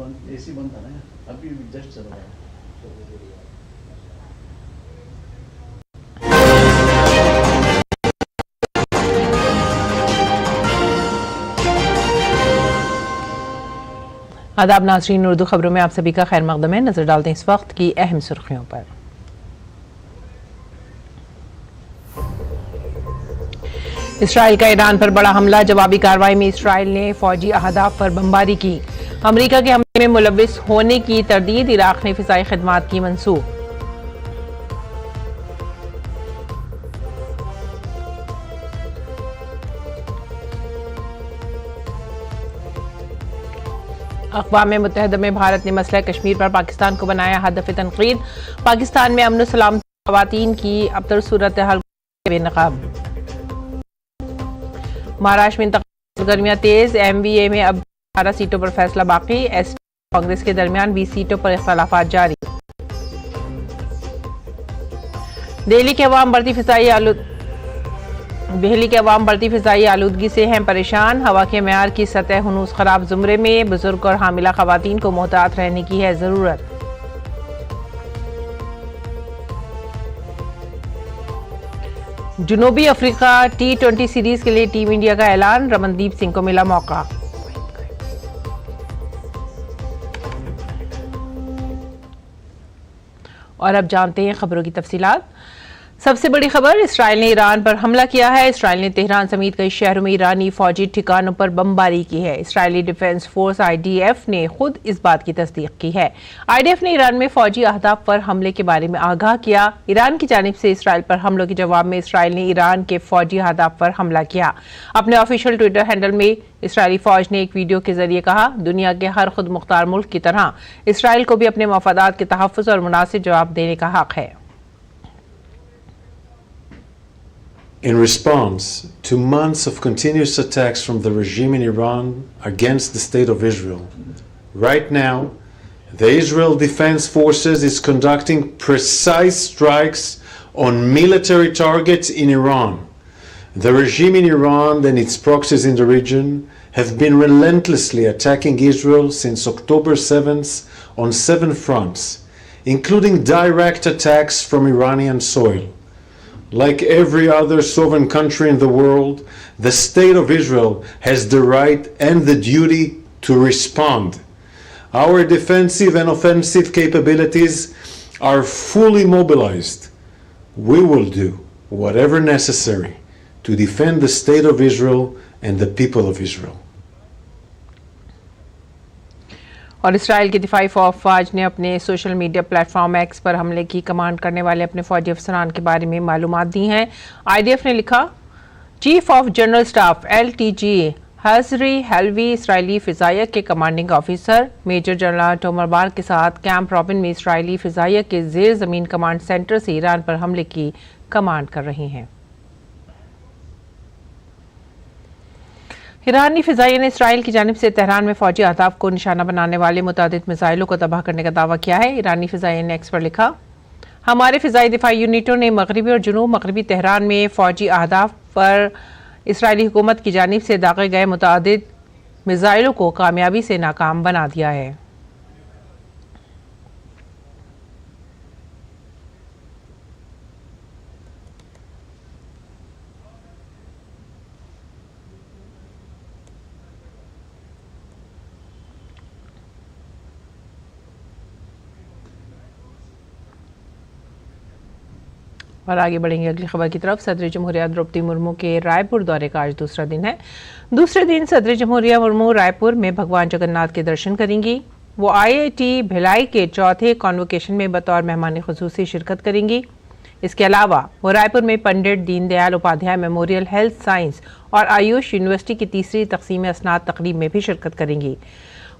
AC बंद था ना, अभी जस्ट चल रहा है। आदाब नाज़रीन, उर्दू खबरों में आप सभी का खैर मकदम है। नजर डालते हैं इस वक्त की अहम सुर्खियों पर। इसराइल का ईरान पर बड़ा हमला, जवाबी कार्रवाई में इसराइल ने फौजी अहदाफ पर बमबारी की। अमेरिका के हमले में मुलव्विस होने की तरदीद, इराक ने फिजाई खिदमात की मंसूख। अक़वाम मुत्तहिदा में भारत ने मसला कश्मीर पर पाकिस्तान को बनाया हदफ तनकीद। पाकिस्तान में अमन सलामती ख़वातीन की अबतर सूरत हाल बेनकाब। महाराष्ट्र में इंतखाबी सरगर्मियां तेज, MVA में अब 18 सीटों पर फैसला बाकी। एस कांग्रेस के दरमियान 20 सीटों पर इख्तलाफात जारी। दिल्ली के अवाम बढ़ती फिजाई आलूदगी से हैं परेशान। हवा के मेयार की सतह हुनूस खराब जुमरे में, बुजुर्ग और हामिला खवातीन को मोहतात रहने की है जरूरत। जनूबी अफ्रीका T20 सीरीज के लिए टीम इंडिया का ऐलान, रमनदीप सिंह को मिला मौका। और अब जानते हैं खबरों की तफसीलात। सबसे बड़ी खबर, इसराइल ने ईरान पर हमला किया है। इसराइल ने तेहरान समेत कई शहरों में ईरानी फौजी ठिकानों पर बमबारी की है। इसराइली डिफेंस फोर्स IDF ने खुद इस बात की तस्दीक की है। IDF ने ईरान में फौजी अहदाफ पर हमले के बारे में आगाह किया। ईरान की जानिब से इसराइल पर हमलों के जवाब में इसराइल ने ईरान के फौजी अहदाफ पर हमला किया। अपने ऑफिशियल ट्विटर हैंडल में इसराइली फौज ने एक वीडियो के जरिए कहा, दुनिया के हर खुद मुख्तार मुल्क की तरह इसराइल को भी अपने मफादात के तहफ़्फ़ुज़ और मुनासिब जवाब देने का हक है। In response to months of continuous attacks from the regime in Iran against the state of Israel, right now, the Israel Defense Forces is conducting precise strikes on military targets in Iran. The regime in Iran and its proxies in the region have been relentlessly attacking Israel since October 7th on 7 fronts, including direct attacks from Iranian soil. Like every other sovereign country in the world, the State of Israel has the right and the duty to respond. Our defensive and offensive capabilities are fully mobilized. We will do whatever necessary to defend the State of Israel and the people of Israel. और Israel के दिफाई फौज ने अपने social media platform X पर हमले की command करने वाले अपने फौजी अफसरान के बारे में मालूमात दी हैं। IDF ने लिखा, chief of general staff LTG हजरी हेलवी इसराइली फ़िज़ाइया के commanding officer major general Tomer Bar के साथ कैंप रॉबिन में इसराइली फ़िज़ाइया के ज़ेर ज़मीन कमांड सेंटर से ईरान पर हमले की कमांड कर रही हैं। ईरानी फ़िज़ाइया ने इसराइल की जानिब से तेहरान में फौजी अहदाफ को निशाना बनाने वाले मुतादिद मिसाइलों को तबाह करने का दावा किया है। ईरानी फ़िज़ाइया ने X पर लिखा, हमारे फ़िज़ाई दिफाई यूनिटों ने मगरबी और जुनूब मगरबी तेहरान में फौजी अहदाफ पर इसराइली हुकूमत की जानिब से दागे गए मुतादिद मिसाइलों को कामयाबी से नाकाम बना दिया है। और आगे बढ़ेंगे अगली खबर की तरफ। सदर जमहूरिया द्रौपदी मुर्मू के रायपुर दौरे का आज दूसरा दिन है। दूसरे दिन सदर जमहूरिया मुर्मू रायपुर में भगवान जगन्नाथ के दर्शन करेंगी। वो IIT भिलाई के चौथे कॉन्वोकेशन में बतौर मेहमान खुसूसी शिरकत करेंगी। इसके अलावा वो रायपुर में Pandit Deendayal Upadhyay memorial health science और आयुष यूनिवर्सिटी की तीसरी तकसीम असनाद तकरीब में भी शिरकत करेंगी।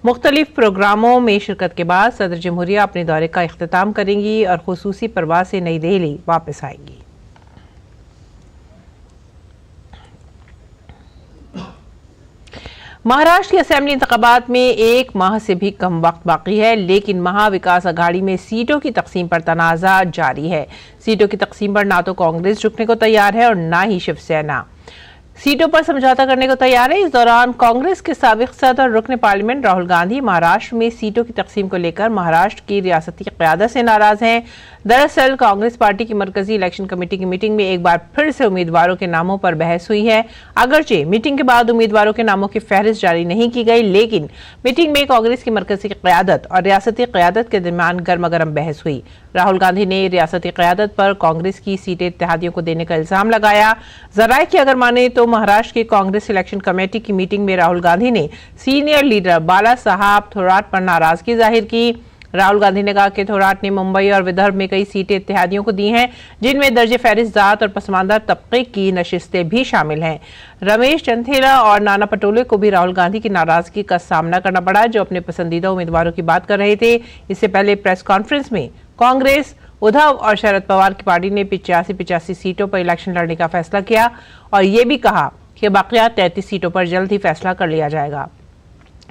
मुख्तलिफ प्रोग्रामों में शिरकत के बाद सदर जमहूरिया अपने दौरे का इख्तिताम करेंगी और खुसूसी परवाज़ से नई दिल्ली वापस आएंगी। महाराष्ट्र के असेंबली इंतखाबात में 1 माह से भी कम वक्त बाकी है, लेकिन महाविकास अघाड़ी में सीटों की तकसीम पर तनाज़ा जारी है। सीटों की तकसीम पर ना तो कांग्रेस झुकने को तैयार है और ना ही शिवसेना। सीटों पर समझौता करने को तैयार है। इस दौरान कांग्रेस के साबिक सदर और रुकन पार्लियामेंट राहुल गांधी महाराष्ट्र में सीटों की तकसीम को लेकर महाराष्ट्र की रियासती क़यादत से नाराज हैं। दरअसल कांग्रेस पार्टी की मरकजी इलेक्शन कमेटी की मीटिंग में एक बार फिर से उम्मीदवारों के नामों पर बहस हुई है। अगरचे मीटिंग के बाद उम्मीदवारों के नामों की फहरिस्त जारी नहीं की गई, लेकिन मीटिंग में कांग्रेस की मरकजी क़यादत और रियासती क़यादत के दरमियान गर्मागर्म बहस हुई। राहुल गांधी ने रियासती क़यादत पर कांग्रेस की सीटें इत्तेहादियों को देने का इल्जाम लगाया। जराये की अगर माने तो महाराष्ट्र की कांग्रेस इलेक्शन कमेटी की मीटिंग में राहुल गांधी ने सीनियर लीडर बाला साहब थोराट पर नाराजगी जाहिर की। राहुल गांधी ने कहा कि थोराट ने मुंबई और विदर्भ में कई सीटें इत्तेहादियों को दी हैं, जिनमें दर्जे फहरिस्त जात और पसमानदा तबके की नशिस्तें भी शामिल हैं। रमेश चंथेला और नाना पटोले को भी राहुल गांधी की नाराजगी का सामना करना पड़ा, जो अपने पसंदीदा उम्मीदवारों की बात कर रहे थे। इससे पहले प्रेस कॉन्फ्रेंस में कांग्रेस, उद्धव और शरद पवार की पार्टी ने 85 सीटों पर इलेक्शन लड़ने का फैसला किया और ये भी कहा कि बाकिया 33 सीटों पर जल्द ही फैसला कर लिया जाएगा।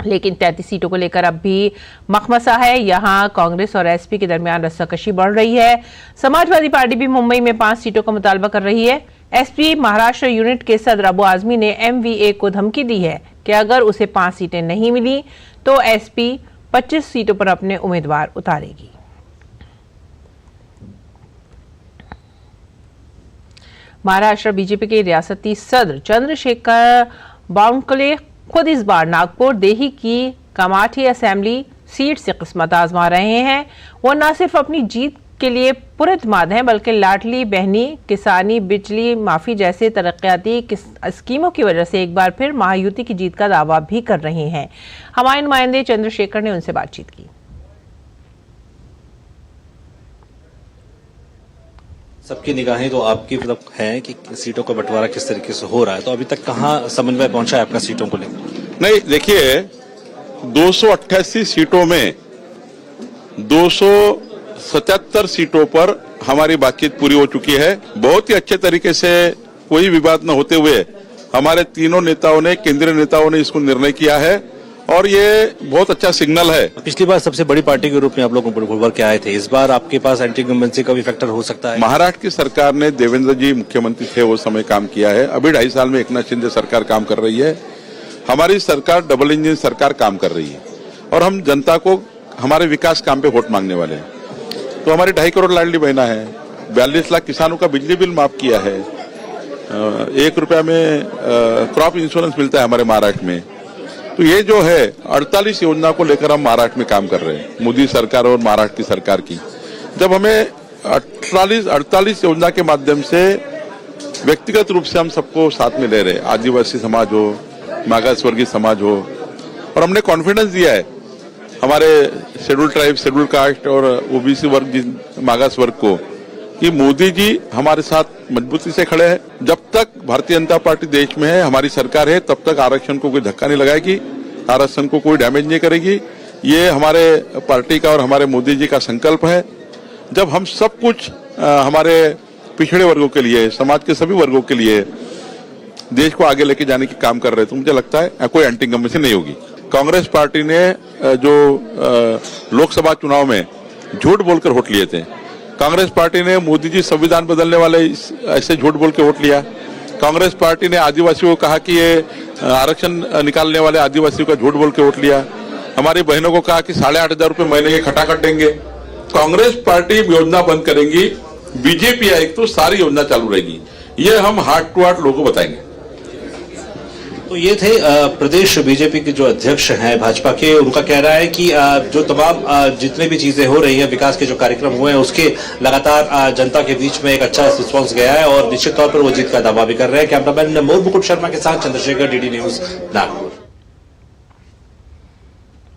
लेकिन 33 सीटों को लेकर अब भी मखमसा है। यहां कांग्रेस और एसपी के दरमियान रस्साकशी बढ़ रही है। समाजवादी पार्टी भी मुंबई में 5 सीटों का मुतालबा कर रही है। एसपी महाराष्ट्र यूनिट के सदर अबू आजमी ने एमवीए को धमकी दी है कि अगर उसे 5 सीटें नहीं मिली तो एसपी 25 सीटों पर अपने उम्मीदवार उतारेगी। महाराष्ट्र बीजेपी के रियासती सदर चंद्रशेखर बावनकुले खुद इस बार नागपुर देही की कामाठी असेंबली सीट से किस्मत आजमा रहे हैं। वो न सिर्फ अपनी जीत के लिए पुरएतमाद हैं, बल्कि लाडली बहनी, किसानी, बिजली माफी जैसे तरक्याती स्कीमों की वजह से एक बार फिर महायुति की जीत का दावा भी कर रहे हैं। हमारे नुमाइंदे चंद्रशेखर ने उनसे बातचीत की। सबकी निगाहें तो आपकी तरफ हैं कि सीटों का बंटवारा किस तरीके से हो रहा है, तो अभी तक कहाँ समन्वय पहुंचा है आपका सीटों को लेकर? नहीं, देखिए 288 सीटों में 277 सीटों पर हमारी बातचीत पूरी हो चुकी है। बहुत ही अच्छे तरीके से कोई विवाद न होते हुए हमारे तीनों नेताओं ने, केंद्रीय नेताओं ने इसको निर्णय किया है और ये बहुत अच्छा सिग्नल है। पिछली बार सबसे बड़ी पार्टी के रूप में आप लोग उभर के आए थे, इस बार आपके पास एंटी इनकम्बेंसी का भी फैक्टर हो सकता है? महाराष्ट्र की सरकार ने, देवेंद्र जी मुख्यमंत्री थे वो समय काम किया है। अभी 2.5 साल में एकनाथ शिंदे सरकार काम कर रही है। हमारी सरकार डबल इंजन सरकार काम कर रही है और हम जनता को हमारे विकास काम पे वोट मांगने वाले हैं। तो हमारी 2.5 करोड़ लाडली बहना है, 42 लाख किसानों का बिजली बिल माफ किया है, 1 रुपया में क्रॉप इंश्योरेंस मिलता है हमारे महाराष्ट्र में। तो ये जो है 48 योजना को लेकर हम महाराष्ट्र में काम कर रहे हैं, मोदी सरकार और महाराष्ट्र की सरकार की। जब हमें 48 योजना के माध्यम से व्यक्तिगत रूप से हम सबको साथ में ले रहे हैं, आदिवासी समाज हो, मागासवर्गीय समाज हो, और हमने कॉन्फिडेंस दिया है हमारे शेड्यूल ट्राइब, शेड्यूल कास्ट और ओबीसी वर्ग, मागास वर्ग को कि मोदी जी हमारे साथ मजबूती से खड़े हैं। जब तक भारतीय जनता पार्टी देश में है, हमारी सरकार है, तब तक आरक्षण को कोई धक्का नहीं लगाएगी, आरक्षण को कोई डैमेज नहीं करेगी। ये हमारे पार्टी का और हमारे मोदी जी का संकल्प है। जब हम सब कुछ हमारे पिछड़े वर्गों के लिए, समाज के सभी वर्गों के लिए देश को आगे लेके जाने की काम कर रहे हैं, तो मुझे लगता है कोई एंटी इनकम्बेंसी नहीं होगी। कांग्रेस पार्टी ने जो लोकसभा चुनाव में झूठ बोलकर वोट लिए थे, कांग्रेस पार्टी ने मोदी जी संविधान बदलने वाले ऐसे झूठ बोल के वोट लिया। कांग्रेस पार्टी ने आदिवासियों को कहा कि ये आरक्षण निकालने वाले आदिवासियों का झूठ बोल के वोट लिया। हमारी बहनों को कहा कि 8,500 रुपए महीने के खटाखट देंगे। कांग्रेस पार्टी योजना बंद करेंगी, बीजेपी आएगी तो सारी योजना चालू रहेगी। ये हम हार्ट टू हार्ट लोगों को बताएंगे। तो ये थे प्रदेश बीजेपी के जो अध्यक्ष हैं भाजपा के, उनका कहना है कि जो तमाम जितने भी चीजें हो रही हैं, विकास के जो कार्यक्रम हुए हैं, उसके लगातार जनता के बीच में एक अच्छा रिस्पांस गया है और निश्चित तौर पर वो जीत का दावा भी कर रहे हैं। कैमरामैन मोर मुकुट शर्मा के साथ चंद्रशेखर, डीडी न्यूज, नागपुर।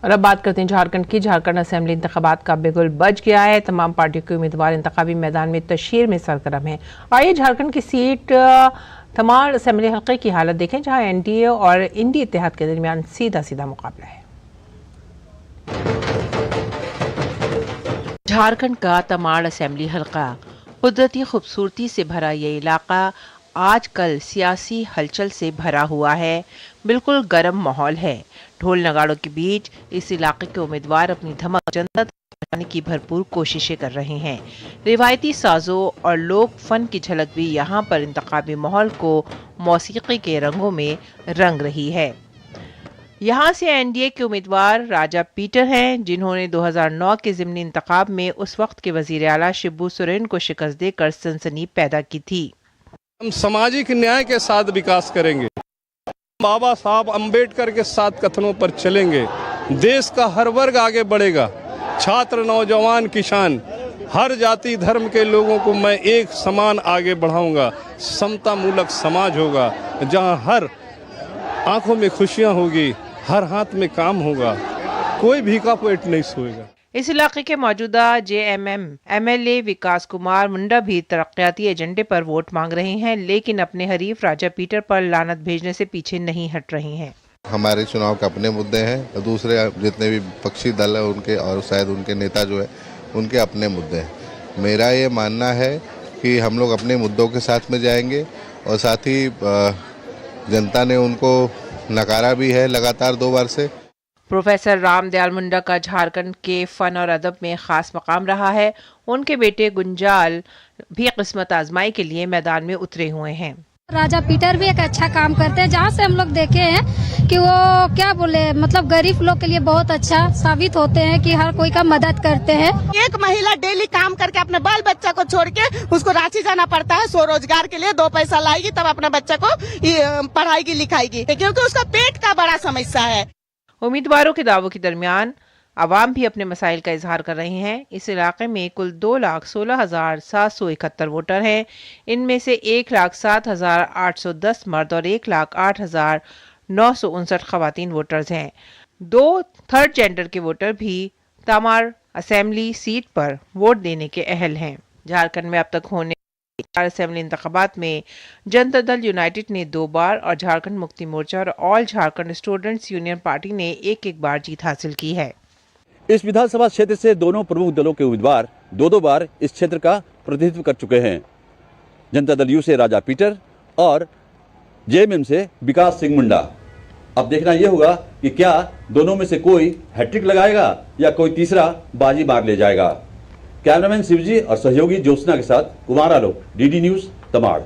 और अब बात करते हैं झारखंड की। झारखंड असेंबली इंतखाबात का बिगुल बज गया है। तमाम पार्टियों के उम्मीदवार इंतखाबी मैदान में तशहीर में सरगर्म हैं। आइए झारखंड की सीट तमाड़ असेंबली हल्के की हालत देखें, जहां एनडीए और इंडी इत्तेहाद के दरमियान सीधा मुकाबला है। झारखंड का तमाड़ असेंबली हल्का कुदरती खूबसूरती से भरा ये इलाका आजकल सियासी हलचल से भरा हुआ है। बिल्कुल गर्म माहौल है। ढोल नगाड़ों के बीच इस इलाके के उम्मीदवार अपनी धमक जनता पहुंचाने की भरपूर कोशिशें कर रहे हैं। रिवायती साजों और लोक फन की झलक भी यहां पर इंतखाबी माहौल को मौसीकी के रंगों में रंग रही है। यहां से एनडीए के उम्मीदवार राजा पीटर हैं, जिन्होंने 2009 के ज़िमनी इंतखाब में उस वक्त के वजीर आला शिबू सोरेन को शिकस्त देकर सनसनी पैदा की थी। हम सामाजिक न्याय के साथ विकास करेंगे, बाबा साहब अंबेडकर के साथ कथनों पर चलेंगे। देश का हर वर्ग आगे बढ़ेगा, छात्र, नौजवान, किसान, हर जाति धर्म के लोगों को मैं एक समान आगे बढ़ाऊंगा। समता मूलक समाज होगा जहां हर आंखों में खुशियां होगी, हर हाथ में काम होगा, कोई भीखा पेट नहीं सोएगा। इस इलाके के मौजूदा जेएमएम एमएलए विकास कुमार मुंडा भी तरक्याती एजेंडे पर वोट मांग रहे हैं, लेकिन अपने हरीफ राजा पीटर पर लानत भेजने से पीछे नहीं हट रहे हैं। हमारे चुनाव के अपने मुद्दे हैं, दूसरे जितने भी विपक्षी दल है उनके और शायद उनके नेता जो है उनके अपने मुद्दे हैं। मेरा ये मानना है कि हम लोग अपने मुद्दों के साथ में जाएंगे और साथ ही जनता ने उनको नकारा भी है लगातार 2 बार से। प्रोफेसर रामदयाल मुंडा का झारखंड के फन और अदब में खास मकाम रहा है। उनके बेटे गुंजाल भी किस्मत आजमाई के लिए मैदान में उतरे हुए हैं। राजा पीटर भी एक अच्छा काम करते हैं, जहाँ से हम लोग देखे हैं कि वो क्या बोले, मतलब गरीब लोग के लिए बहुत अच्छा साबित होते हैं कि हर कोई का मदद करते हैं। एक महिला डेली काम करके अपने बाल बच्चा को छोड़ के उसको रांची जाना पड़ता है स्वरोजगार के लिए, 2 पैसा लाएगी तब अपने बच्चा को पढ़ाएगी लिखाएगी, क्योंकि उसका पेट का बड़ा समस्या है। उम्मीदवारों के दावों के दरमियान आवाम भी अपने मसाइल का इजहार कर रहे हैं। इस इलाके में कुल 2,16,771 वोटर हैं। इनमें से 1,07,810 मर्द और 1,08,959 खवातीन वोटर्स हैं। 2 थर्ड जेंडर के वोटर भी तमार असेंबली सीट पर वोट देने के अहल हैं। झारखंड में अब तक होने असेंबली इंतखाबात में जनता दल यूनाइटेड ने 2 बार और झारखंड मुक्ति मोर्चा और all Jharkhand students union party ने एक बार जीत हासिल की है। इस विधानसभा क्षेत्र से दोनों प्रमुख दलों के उम्मीदवार 2 बार इस क्षेत्र का प्रतिनिधित्व कर चुके हैं। जनता दल यू से राजा पीटर और जेएमएम से विकास सिंह मुंडा। अब देखना यह होगा कि क्या दोनों में से कोई हैट्रिक लगाएगा या कोई तीसरा बाजी मार ले जाएगा। कैमरामैन शिवजी और सहयोगी ज्योत्सना के साथ कुमार आलोक, डीडी न्यूज, तमाड़।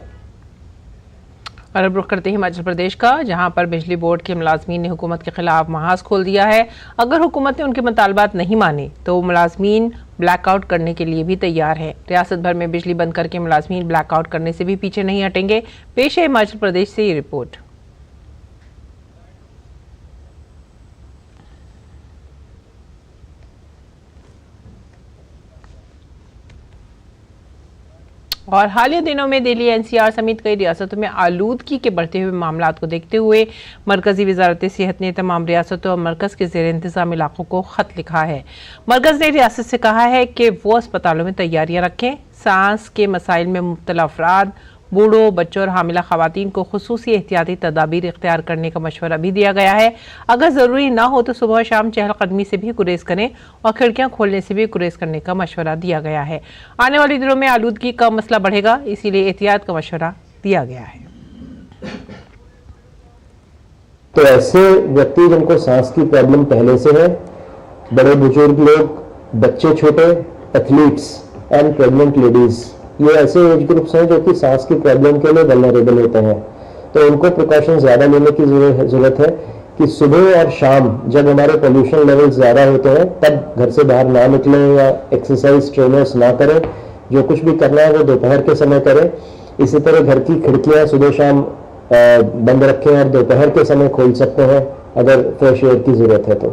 और अब रुख करते हैं हिमाचल प्रदेश का, जहां पर बिजली बोर्ड के मुलाजमीन ने हुकूमत के खिलाफ महाज खोल दिया है। अगर हुकूमत ने उनके मुतालबात नहीं माने तो मुलाजमीन ब्लैकआउट करने के लिए भी तैयार है। रियासत भर में बिजली बंद करके मुलाजमीन ब्लैकआउट करने से भी पीछे नहीं हटेंगे। पेश है हिमाचल प्रदेश से ये रिपोर्ट। और हालिया दिनों में दिल्ली एनसीआर समेत कई रियासतों में आलूदगी के बढ़ते हुए मामलात को देखते हुए मरकजी वजारत सेहत ने तमाम रियासतों और मरकज के ज़ेर इंतज़ाम इलाकों को ख़त लिखा है। मरकज ने रियासत से कहा है कि वो अस्पतालों में तैयारियां रखें। सांस के मसाइल में मुब्तला अफराद, बूढ़ों, बच्चों और हामिला खवातीन को खुसूसी एहतियाती तदाबीर इख्तियार करने का मशवरा भी दिया गया है। अगर ज़रूरी ना हो तो सुबह शाम चहलकदमी से भी गुरेज करें और खिड़कियां खोलने से भी गुरेज करने का मशवरा दिया गया है। आने वाले दिनों में आलूदगी का मसला बढ़ेगा, इसीलिए एहतियात का मशवरा दिया गया है। तो ऐसे व्यक्ति जिनको सांस की प्रॉब्लम पहले से है, बड़े बुजुर्ग लोग, बच्चे छोटे, एथलीट्स एंड प्रेग्नेंट लेडीज, ये ऐसे एज ग्रुप्स हैं जो कि सांस की प्रॉब्लम के लिए वल्नरेबल होते हैं। तो उनको प्रिकॉशन ज़्यादा लेने की ज़रूरत है कि सुबह और शाम जब हमारे पोल्यूशन लेवल ज़्यादा होते हैं तब घर से बाहर ना निकलें या एक्सरसाइज ट्रेनर्स ना करें। जो कुछ भी करना है वो दोपहर के समय करें। इसी तरह घर की खिड़कियाँ सुबह शाम बंद रखें और दोपहर के समय खोल सकते हैं अगर फ्रेश एयर की ज़रूरत है तो।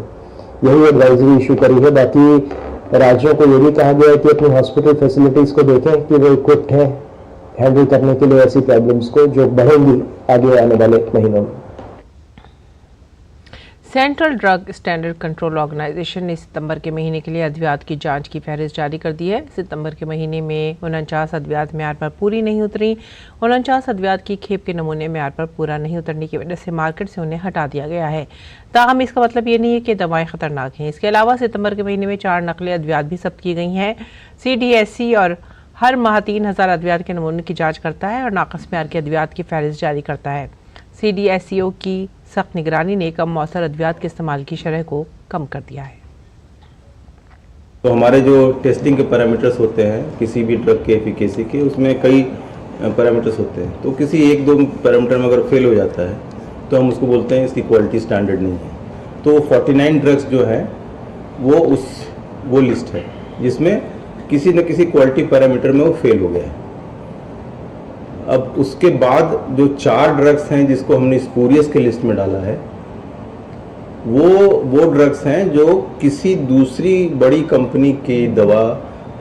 यही एडवाइजरी इशू करी है। बाकी राज्यों को ये भी कहा गया है कि अपनी हॉस्पिटल फैसिलिटीज को देखें कि वो इक्विप्ड है हैंडल करने के लिए ऐसी प्रॉब्लम्स को जो बढ़ेंगी आगे आने वाले महीनों में। Central drug standard control organisation ने सितंबर के महीने के लिए अद्वियात की जांच की फहरिस्त जारी कर दी है। सितंबर के महीने में 49 अद्वियात म्यार पर पूरी नहीं उतरी। 49 अद्वियात की खेप के नमूने म्यार पर पूरा नहीं उतरने की वजह से मार्केट से उन्हें हटा दिया गया है। ताहम इसका मतलब ये नहीं है कि दवाएं खतरनाक हैं। इसके अलावा सितंबर के महीने में 4 नकली अद्वियात भी जब्त की गई हैं। CDSC और हर माह 3000 अद्वियात के नमूने की जाँच करता है और नाकस म्यार के अद्वियात की फहरिस्त जारी करता है। CDSCO की सख्त निगरानी ने कम मौसर अद्वियात के इस्तेमाल की शरह को कम कर दिया है। तो हमारे जो टेस्टिंग के पैरामीटर्स होते हैं किसी भी ड्रग के एफिकेसी के, उसमें कई पैरामीटर्स होते हैं। तो किसी एक दो पैरामीटर में अगर फेल हो जाता है तो हम उसको बोलते हैं इसकी क्वालिटी स्टैंडर्ड नहीं है। तो 49 ड्रग्स जो है वो लिस्ट है जिसमें किसी न किसी क्वालिटी पैरामीटर में वो फेल हो गया है। अब उसके बाद जो 4 ड्रग्स हैं जिसको हमने स्पूरियस के लिस्ट में डाला है, वो ड्रग्स हैं जो किसी दूसरी बड़ी कंपनी की दवा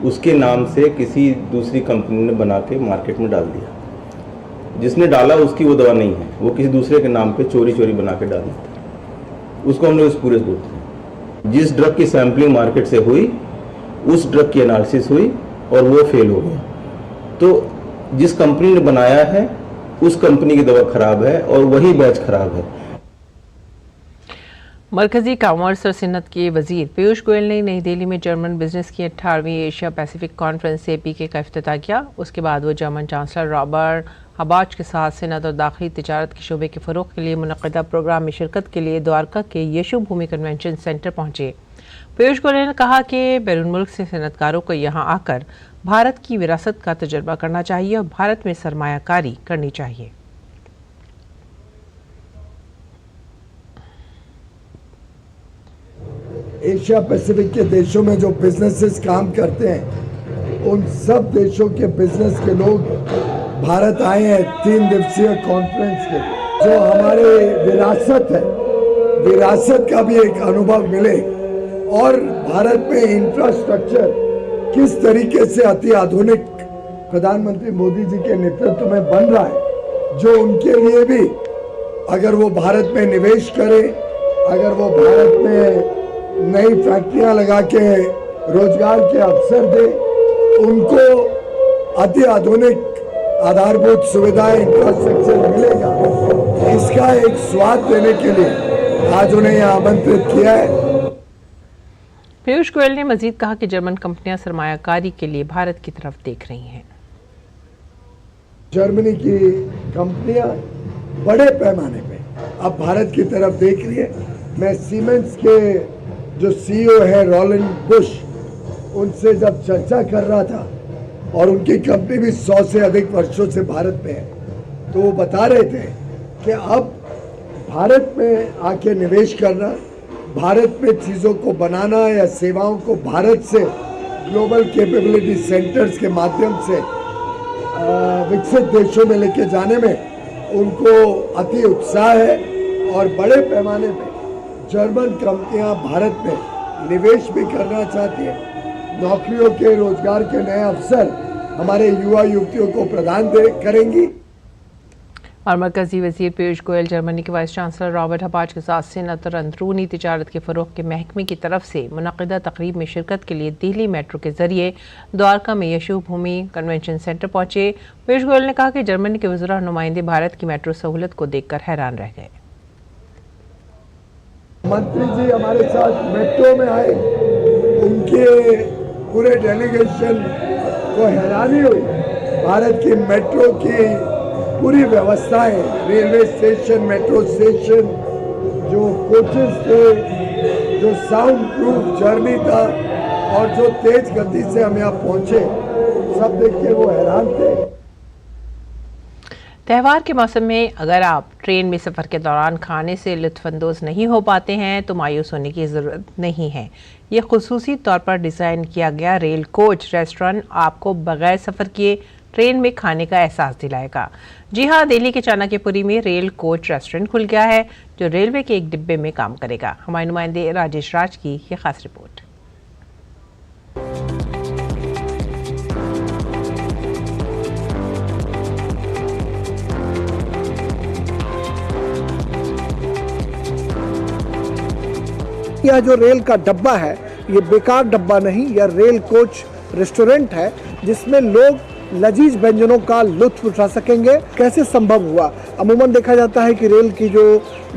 उसके नाम से किसी दूसरी कंपनी ने बना के मार्केट में डाल दिया। जिसने डाला उसकी वो दवा नहीं है, वो किसी दूसरे के नाम पे चोरी बना के डाल देता है, उसको हम लोग स्पूरियस बोलते हैं। जिस ड्रग की सैम्पलिंग मार्केट से हुई उस ड्रग की एनालिसिस हुई और वो फेल हो गया, तो जिस कंपनी ने बनाया है उस कंपनी की दवा खराब है और वही बैच खराब है। मरकजी कॉमर्स और सनत के वजीर पीयूष गोयल ने नई दिल्ली में जर्मन बिजनेस की 18वीं एशिया पैसिफिक कॉन्फ्रेंस APK का इफ्तिताह किया। उसके बाद वो जर्मन चांसलर रॉबर्ट हबाच के साथ सनत और दाखिली तिजारत के शोबे के फ़रोग़ के लिए मुनक़्क़दा प्रोग्राम में शिरकत के लिए द्वारका के यशु भूमि कन्वेंशन सेंटर पहुंचे। पीयूष गोयल ने कहा कि बैरून मुल्क से सनतकारों को यहाँ आकर भारत की विरासत का तजर्बा करना चाहिए और भारत में सरमायाकारी करनी चाहिए। एशिया पैसिफिक के देशों में जो बिजनेसेस काम करते हैं उन सब देशों के बिजनेस के लोग भारत आए हैं 3 दिवसीय कॉन्फ्रेंस के। जो हमारे विरासत है, विरासत का भी एक अनुभव मिले और भारत में इंफ्रास्ट्रक्चर किस तरीके से अति आधुनिक प्रधानमंत्री मोदी जी के नेतृत्व में बन रहा है, जो उनके लिए भी अगर वो भारत में निवेश करे, अगर वो भारत में नई फैक्ट्रियां लगा के रोजगार के अवसर दे, उनको अति आधुनिक आधारभूत सुविधाएं इंफ्रास्ट्रक्चर मिलेगा, इसका एक स्वाद देने के लिए आज उन्हें यहाँ आमंत्रित किया है। पीयूष गोयल ने मजीद कहा कि जर्मन कंपनियां सरमायाकारी के लिए भारत की तरफ देख रही हैं। जर्मनी की कंपनियां बड़े पैमाने पे अब भारत की तरफ देख रही है। मैं सीमेंस के जो CEO है रोलैंड बुश, उनसे जब चर्चा कर रहा था और उनकी कंपनी भी 100 से अधिक वर्षों से भारत में है, तो वो बता रहे थे कि अब भारत में आके निवेश करना, भारत में चीज़ों को बनाना या सेवाओं को भारत से ग्लोबल कैपेबिलिटी सेंटर्स के माध्यम से विकसित देशों में लेके जाने में उनको अति उत्साह है और बड़े पैमाने पे जर्मन कंपनियां भारत में निवेश भी करना चाहती है। नौकरियों के, रोजगार के नए अवसर हमारे युवा युवतियों को प्रदान करेंगी। और मरकजी वजीर पीयूष गोयल जर्मनी के वाइस चांसलर रॉबर्ट हबाच के साथ सनत और अंदरूनी तिजारत के फ़रोग़ के महकमे की तरफ से मुनक़्क़दा तक़रीब में शिरकत के लिए दिल्ली मेट्रो के जरिए द्वारका में यशु भूमि कन्वेंशन सेंटर पहुंचे। पीयूष गोयल ने कहा कि जर्मनी के वज़रा और नुमाइंदे भारत की मेट्रो सहूलत को देखकर हैरान रह गए। मंत्री जी हमारे साथ मेट्रो में आए, उनके पूरे डेलीगेशन को हैरानी हुई। भारत की मेट्रो की पूरी व्यवस्थाएं, रेलवे स्टेशन, मेट्रो स्टेशन, जो कोचेस थे, जो साउंड प्रूफ जर्नी था और जो तेज गति से हम यहाँ पहुंचे, सब देख के वो हैरान थे। त्यौहार के मौसम में अगर आप ट्रेन में सफ़र के दौरान खाने से लुत्फ़अंदोज़ नहीं हो पाते हैं तो मायूस होने की ज़रूरत नहीं है। ये खुसूसी तौर पर डिज़ाइन किया गया रेल कोच रेस्टोरेंट आपको बग़ैर सफ़र किए ट्रेन में खाने का एहसास दिलाएगा। जी हाँ, दिल्ली के चाणक्यपुरी में रेल कोच रेस्टोरेंट खुल गया है जो रेलवे के एक डिब्बे में काम करेगा। हमारे नुमाइंदे राजेश राज की ये खास रिपोर्ट। यह जो रेल का डब्बा है ये बेकार डब्बा नहीं, यह रेल कोच रेस्टोरेंट है जिसमें लोग लजीज व्यंजनों का लुत्फ उठा सकेंगे। कैसे संभव हुआ? अमूमन देखा जाता है कि रेल की जो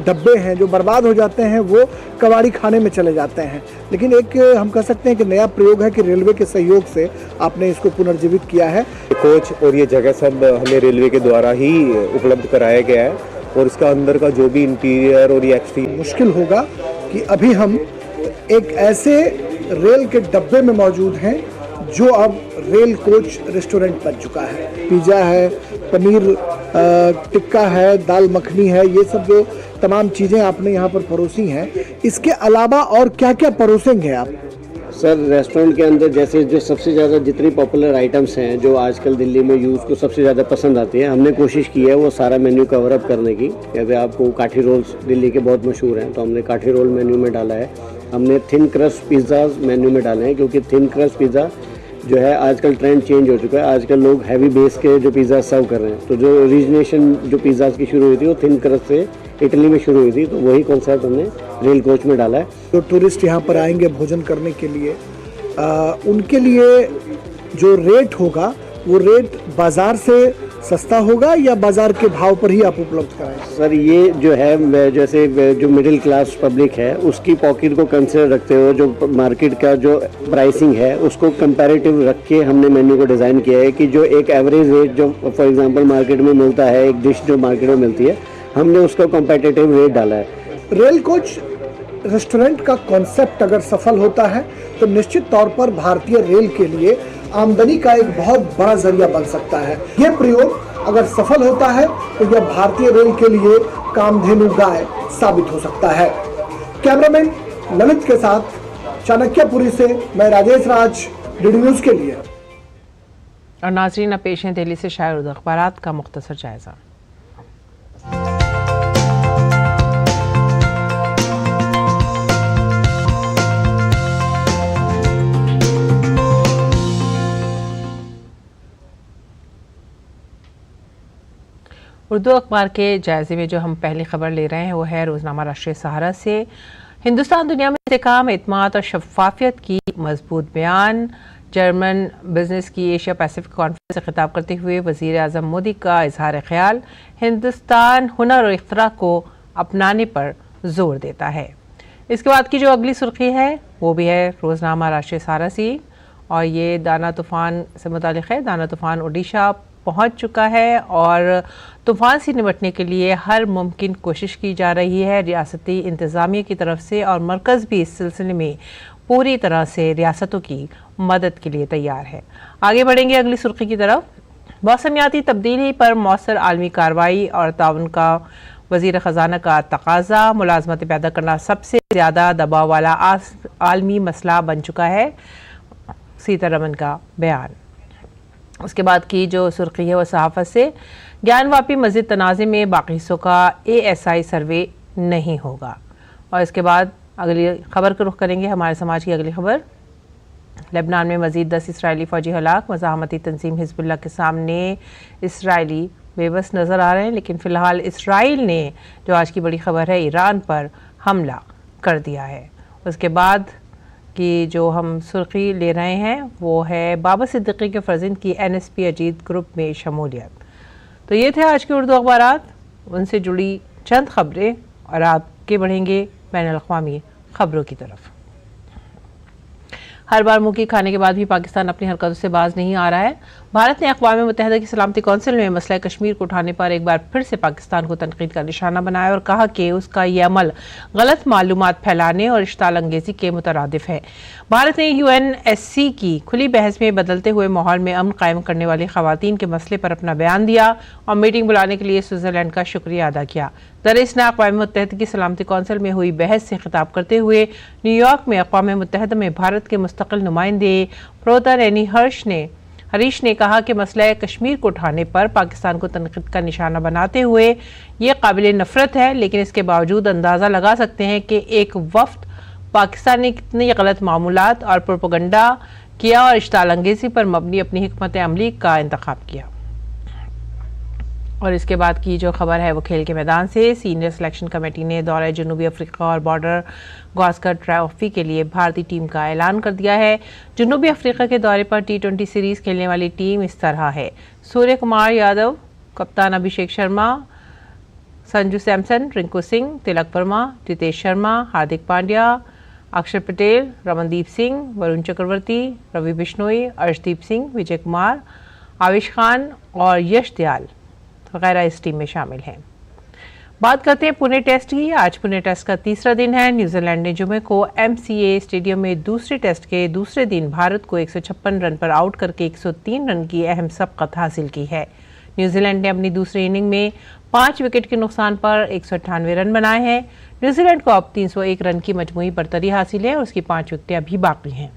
डब्बे हैं जो बर्बाद हो जाते हैं वो कबाड़ी खाने में चले जाते हैं, लेकिन एक हम कह सकते हैं कि नया प्रयोग है कि रेलवे के सहयोग से आपने इसको पुनर्जीवित किया है। कोच और ये जगह सब हमें रेलवे के द्वारा ही उपलब्ध कराया गया है और इसका अंदर का जो भी इंटीरियर और ये एक्सटीरियर मुश्किल होगा कि अभी हम एक ऐसे रेल के डब्बे में मौजूद हैं, जो अब रेल कोच रेस्टोरेंट बन चुका है। पिज़्ज़ा है, पनीर टिक्का है, दाल मखनी है, ये सब जो तमाम चीज़ें आपने यहाँ पर परोसी हैं, इसके अलावा और क्या क्या परोसेंगे आप? सर, रेस्टोरेंट के अंदर जैसे जो सबसे ज़्यादा जितनी पॉपुलर आइटम्स हैं जो आजकल दिल्ली में यूज़ को सबसे ज़्यादा पसंद आती है, हमने कोशिश की है वो सारा मेन्यू कवर अप करने की। जैसे आपको काठी रोल्स दिल्ली के बहुत मशहूर हैं, तो हमने काठी रोल मेन्यू में डाला है। हमने थिन क्रस्ट पिज़्ज़ा मेन्यू में डाले हैं, क्योंकि थिन क्रस्ट पिज़्ज़ा जो है आजकल ट्रेंड चेंज हो चुका है। आजकल लोग हैवी बेस के जो पिज़्ज़ा सर्व कर रहे हैं, तो जो ओरिजिनेशन जो पिज़्ज़ा की शुरू हुई थी वो थिन क्रस्ट से इटली में शुरू हुई थी, तो वही कॉन्सेप्ट हमने रेल कोच में डाला है। जो टूरिस्ट यहाँ पर आएंगे भोजन करने के लिए, उनके लिए जो रेट होगा वो रेट बाजार से सस्ता होगा या बाजार के भाव पर ही आप उपलब्ध कराएंगे? सर, ये जो है जैसे जो मिडिल क्लास पब्लिक है उसकी पॉकेट को कंसिडर रखते हुए जो मार्केट का जो प्राइसिंग है उसको कंपैरेटिव रख के हमने मेन्यू को डिज़ाइन किया है कि जो एक एवरेज रेट जो फॉर एग्जांपल मार्केट में मिलता है, एक डिश जो मार्केट में मिलती है, हमने उसका कंपैरेटिव रेट डाला है। रेल कोच रेस्टोरेंट का कॉन्सेप्ट अगर सफल होता है तो निश्चित तौर पर भारतीय रेल के लिए आमदनी का एक बहुत बड़ा जरिया बन सकता है। ये प्रयोग अगर सफल होता है तो यह भारतीय रेल के लिए कामधेनु गाय साबित हो सकता है। कैमरामैन ललित के साथ चाणक्यपुरी से मैं राजेश राज, डीडी न्यूज के लिए। और नाज़रीन, अब पेश है दिल्ली से शायर उर्दू अखबारात का मुख्तसर जायजा। उर्दू अखबार के जायजे में जो हम पहली खबर ले रहे हैं वो है रोज़नामा राष्ट्रीय सहारा से। हिंदुस्तान दुनिया में इस्तेकाम, एतमाद और शफ़ाफ़ियत की मजबूत बयान। जर्मन बिजनेस की एशिया पैसिफिक कॉन्फ्रेंस से खिताब करते हुए वज़ीर आज़म मोदी का इजहार ख्याल, हिंदुस्तान हुनर और इख्तरा को अपनाने पर जोर देता है। इसके बाद की जो अगली सुर्खी है वो भी है रोज़नामा राष्ट्रीय सहारा से, और ये दाना तूफ़ान से मुतालिक है। दाना तूफ़ान ओडिशा पहुंच चुका है और तूफ़ान से निपटने के लिए हर मुमकिन कोशिश की जा रही है रियासती इंतज़ामिया की तरफ से, और मरकज़ भी इस सिलसिले में पूरी तरह से रियासतों की मदद के लिए तैयार है। आगे बढ़ेंगे अगली सुर्खी की तरफ। मौसमियाती तब्दीली पर मौसर आलमी कार्रवाई और ताउन का वज़ीर ख़जाना का तकाज़ा। मुलाज़मत पैदा करना सबसे ज़्यादा दबाव वाला आलमी मसला बन चुका है, सीतारमन का बयान। उसके बाद की जो सुर्खी है वह सहाफ़त से, ज्ञानवापी मस्जिद तनाज़े में बाकी हिस्सों का ASI सर्वे नहीं होगा। और इसके बाद अगली खबर का रुख करेंगे, हमारे समाज की अगली खबर। लेबनान में मज़ीद 10 इसराइली फ़ौजी हलाक। मज़ाहमती तंजीम हिज़्बुल्लाह के सामने इसराइली बेबस नज़र आ रहे हैं, लेकिन फ़िलहाल इसराइल ने जो आज की बड़ी खबर है ईरान पर हमला कर दिया है। उसके बाद की जो हम सुर्खी ले रहे हैं वो है बाबर सिद्दीकी के फर्जंद की NSP अजीत ग्रुप में शमूलियत। तो ये थे आज के उर्दू अखबारात, उनसे जुड़ी चंद खबरें, और आगे बढ़ेंगे बैनुल-अक़वामी खबरों की तरफ। हर बार मुंह की खाने के बाद भी पाकिस्तान अपनी हरकतों से बाज नहीं आ रहा है। भारत ने अक़वाम मुत्तहिदा की सलामती कौंसिल में मसला कश्मीर को उठाने पर एक बार फिर से पाकिस्तान को तनकीद का निशाना बनाया और कहा कि उसका ये अमल गलत मालूमात फैलाने और इश्ताल अंगेज़ी के मुतरादिफ है। भारत ने UNSC की खुली बहस में बदलते हुए माहौल में अमन कायम करने वाली ख़वातीन के मसले पर अपना बयान दिया और मीटिंग बुलाने के लिए स्विट्ज़रलैंड का शुक्रिया अदा किया। दरअसल अक़वाम मुत्तहिदा की सलामती कौंसिल में हुई बहस से खिताब करते हुए न्यूयॉर्क में अक़वाम मुत्तहिदा में भारत के मुस्तक़िल नुमाइंदे प्रोदर एनी हरीश ने कहा कि मसला कश्मीर को उठाने पर पाकिस्तान को तनकीद का निशाना बनाते हुए ये काबिल नफरत है, लेकिन इसके बावजूद अंदाज़ा लगा सकते हैं कि एक वफ्द पाकिस्तान ने कितने गलत मामूलात और प्रोपेगेंडा किया और इश्ताल अंगेज़ी पर मबनी अपनी हिकमत अमली का इंतखाब किया। और इसके बाद की जो खबर है वो खेल के मैदान से। सीनियर सिलेक्शन कमेटी ने दौरे जनूबी अफ्रीका और बॉर्डर गावस्कर ट्रॉफी के लिए भारतीय टीम का ऐलान कर दिया है। जनूबी अफ्रीका के दौरे पर T20 सीरीज़ खेलने वाली टीम इस तरह है: सूर्य कुमार यादव, कप्तान अभिषेक शर्मा, संजू सैमसन, रिंकू सिंह, तिलक वर्मा, जितेश शर्मा, हार्दिक पांड्या, अक्षर पटेल, रमनदीप सिंह, वरुण चक्रवर्ती, रवि बिश्नोई, अर्शदीप सिंह, विजय कुमार, आविश खान और यश दयाल वगैरह इस टीम में शामिल हैं। बात करते हैं पुणे टेस्ट की। आज पुणे टेस्ट का तीसरा दिन है। न्यूजीलैंड ने जुमे को MCA स्टेडियम में दूसरे टेस्ट के दूसरे दिन भारत को 156 रन पर आउट करके 103 रन की अहम सबकत हासिल की है। न्यूजीलैंड ने अपनी दूसरी इनिंग में 5 विकेट के नुकसान पर 198 रन बनाए हैं। न्यूजीलैंड को अब 301 रन की मजमूई बरतरी हासिल है और उसकी 5 विकेटें अभी बाकी हैं।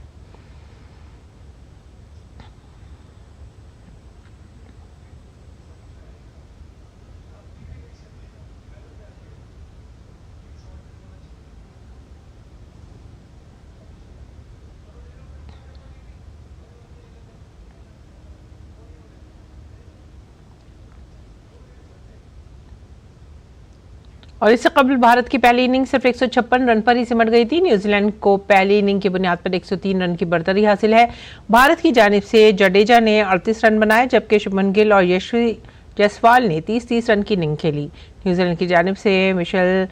और इससे कबल भारत की पहली इनिंग सिर्फ 156 रन पर ही सिमट गई थी। न्यूजीलैंड को पहली इनिंग की बुनियाद पर 103 रन की बरतरी हासिल है। भारत की जानिब से जडेजा ने 38 रन बनाए, जबकि शुभमन गिल और यशस्वी जायसवाल ने 30-30 रन की इनिंग खेली। न्यूजीलैंड की जानिब से मिशेल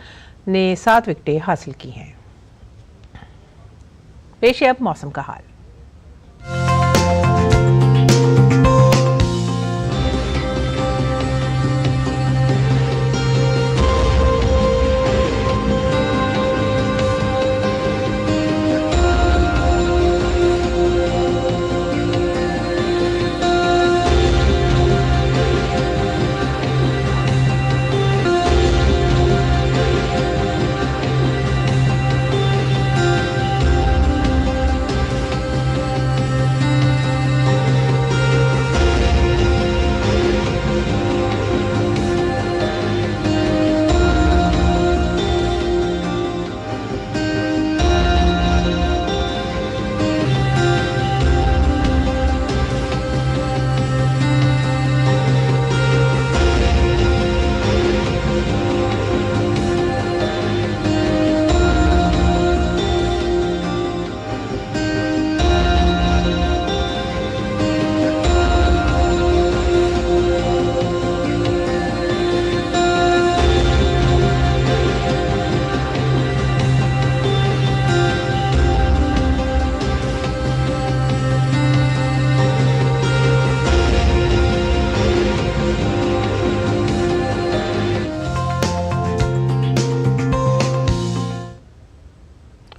ने 7 विकेटें हासिल की हैं। पेश है अब मौसम का हाल।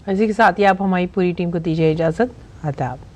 इसी के साथ ही आप हमारी पूरी टीम को दीजिए इजाजत। आदाब।